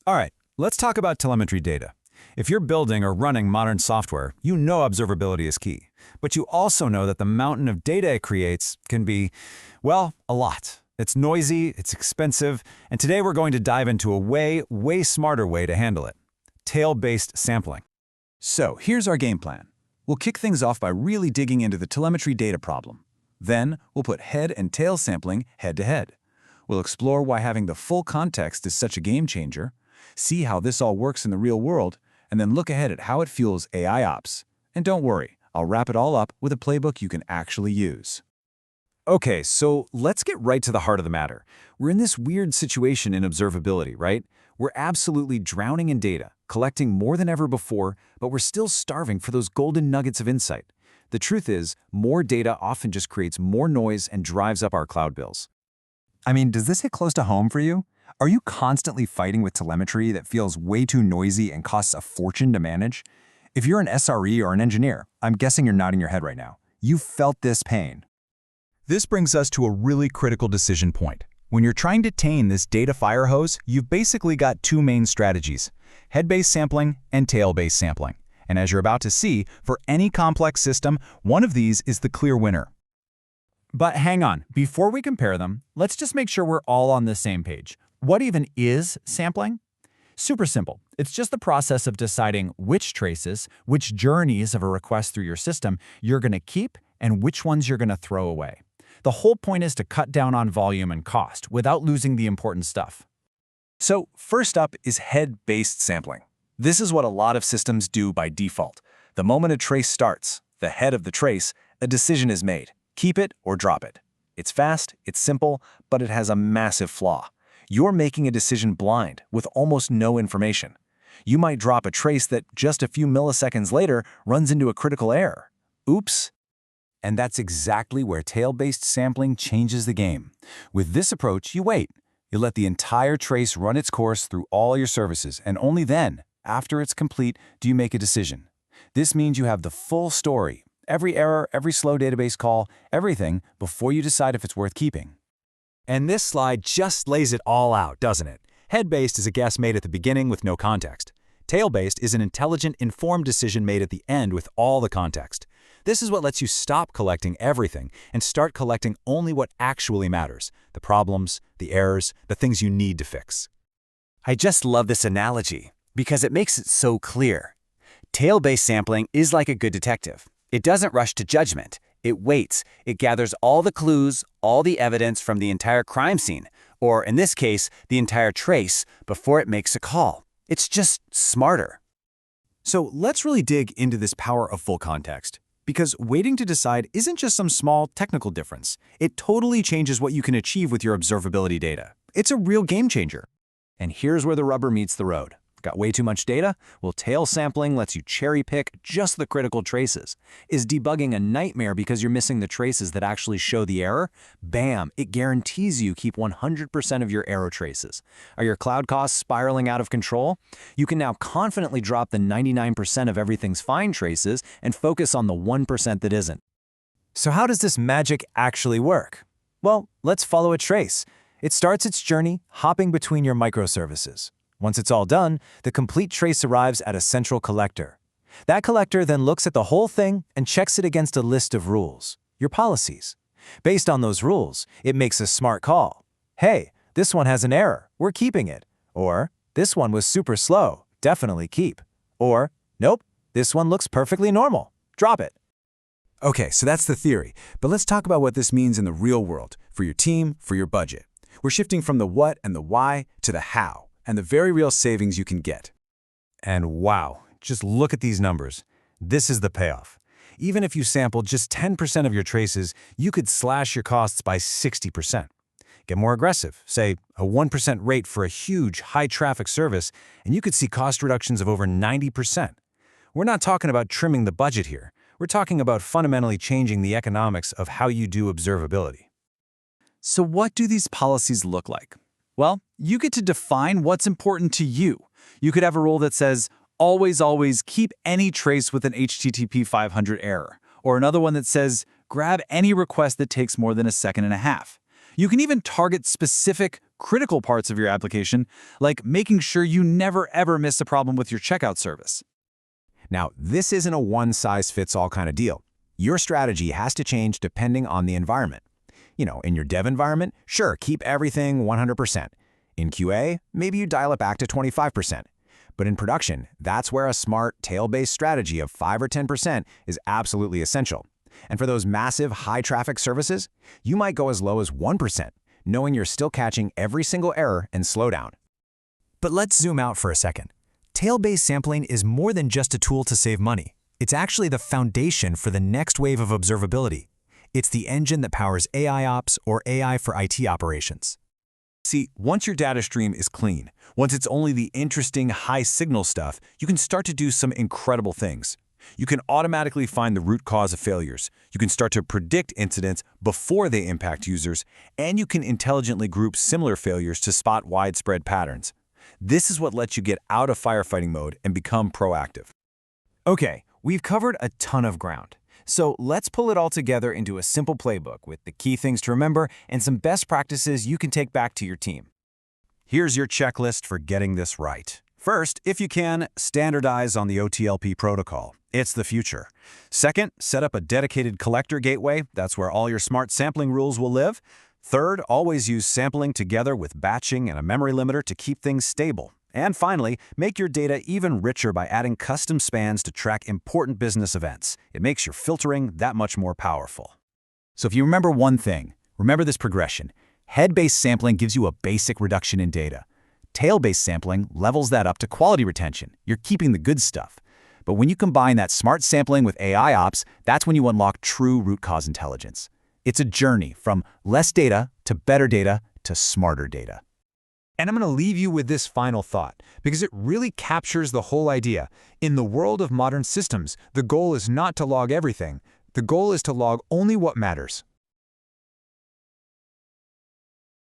All right, let's talk about telemetry data. If you're building or running modern software, you know observability is key. But you also know that the mountain of data it creates can be, well, a lot. It's noisy, it's expensive, and today we're going to dive into a way smarter way to handle it. Tail-based sampling. So here's our game plan. We'll kick things off by really digging into the telemetry data problem. Then we'll put head and tail sampling head to head. We'll explore why having the full context is such a game changer, see how this all works in the real world, and then look ahead at how it fuels AI ops. And don't worry, I'll wrap it all up with a playbook you can actually use. Okay, so let's get right to the heart of the matter. We're in this weird situation in observability, right? We're absolutely drowning in data, collecting more than ever before, but we're still starving for those golden nuggets of insight. The truth is, more data often just creates more noise and drives up our cloud bills. I mean, does this hit close to home for you? Are you constantly fighting with telemetry that feels way too noisy and costs a fortune to manage? If you're an SRE or an engineer, I'm guessing you're nodding your head right now. You've felt this pain. This brings us to a really critical decision point. When you're trying to tame this data fire hose, you've basically got two main strategies: head-based sampling and tail-based sampling. And as you're about to see, for any complex system, one of these is the clear winner. But hang on, before we compare them, let's just make sure we're all on the same page. What even is sampling? Super simple. It's just the process of deciding which traces, which journeys of a request through your system you're going to keep and which ones you're going to throw away. The whole point is to cut down on volume and cost without losing the important stuff. So first up is head-based sampling. This is what a lot of systems do by default. The moment a trace starts, the head of the trace, a decision is made. Keep it or drop it. It's fast, it's simple, but it has a massive flaw. You're making a decision blind, with almost no information. You might drop a trace that just a few milliseconds later runs into a critical error. Oops. And that's exactly where tail-based sampling changes the game. With this approach, you wait. You let the entire trace run its course through all your services, and only then, after it's complete, do you make a decision. This means you have the full story, every error, every slow database call, everything, before you decide if it's worth keeping. And this slide just lays it all out, doesn't it? Head-based is a guess made at the beginning with no context. Tail-based is an intelligent, informed decision made at the end with all the context. This is what lets you stop collecting everything and start collecting only what actually matters: the problems, the errors, the things you need to fix. I just love this analogy because it makes it so clear. Tail-based sampling is like a good detective. It doesn't rush to judgment. It waits. It gathers all the clues, all the evidence from the entire crime scene, or in this case, the entire trace, before it makes a call. It's just smarter. So let's really dig into this power of full context. Because waiting to decide isn't just some small technical difference. It totally changes what you can achieve with your observability data. It's a real game changer. And here's where the rubber meets the road. Got way too much data? Well, tail sampling lets you cherry pick just the critical traces. Is debugging a nightmare because you're missing the traces that actually show the error? Bam! It guarantees you keep 100% of your error traces. Are your cloud costs spiraling out of control? You can now confidently drop the 99% of everything's fine traces and focus on the 1% that isn't. So how does this magic actually work? Well, let's follow a trace. It starts its journey hopping between your microservices. Once it's all done, the complete trace arrives at a central collector. That collector then looks at the whole thing and checks it against a list of rules, your policies. Based on those rules, it makes a smart call. Hey, this one has an error, we're keeping it. Or, this one was super slow, definitely keep. Or, nope, this one looks perfectly normal, drop it. Okay, so that's the theory, but let's talk about what this means in the real world, for your team, for your budget. We're shifting from the what and the why to the how, and the very real savings you can get. And wow, just look at these numbers. This is the payoff. Even if you sampled just 10% of your traces, you could slash your costs by 60%. Get more aggressive, say a 1% rate for a huge, high-traffic service, and you could see cost reductions of over 90%. We're not talking about trimming the budget here. We're talking about fundamentally changing the economics of how you do observability. So what do these policies look like? Well, you get to define what's important to you. You could have a rule that says, always keep any trace with an HTTP 500 error, or another one that says, grab any request that takes more than a second and a half. You can even target specific, critical parts of your application, like making sure you never ever miss a problem with your checkout service. Now, this isn't a one-size-fits-all kind of deal. Your strategy has to change depending on the environment. In your dev environment, sure, keep everything 100%. In QA, maybe you dial it back to 25%. But in production, that's where a smart, tail-based strategy of 5 or 10% is absolutely essential. And for those massive, high-traffic services, you might go as low as 1%, knowing you're still catching every single error and slowdown. But let's zoom out for a second. Tail-based sampling is more than just a tool to save money. It's actually the foundation for the next wave of observability. It's the engine that powers AI ops or AI for IT operations. See, once your data stream is clean, once it's only the interesting high-signal stuff, you can start to do some incredible things. You can automatically find the root cause of failures. You can start to predict incidents before they impact users, and you can intelligently group similar failures to spot widespread patterns. This is what lets you get out of firefighting mode and become proactive. Okay, we've covered a ton of ground. So let's pull it all together into a simple playbook with the key things to remember and some best practices you can take back to your team. Here's your checklist for getting this right. First, if you can, standardize on the OTLP protocol. It's the future. Second, set up a dedicated collector gateway. That's where all your smart sampling rules will live. Third, always use sampling together with batching and a memory limiter to keep things stable. And finally, make your data even richer by adding custom spans to track important business events. It makes your filtering that much more powerful. So if you remember one thing, remember this progression. Head-based sampling gives you a basic reduction in data. Tail-based sampling levels that up to quality retention. You're keeping the good stuff. But when you combine that smart sampling with AI ops, that's when you unlock true root cause intelligence. It's a journey from less data to smarter data. And I'm going to leave you with this final thought, because it really captures the whole idea. In the world of modern systems, the goal is not to log everything. The goal is to log only what matters.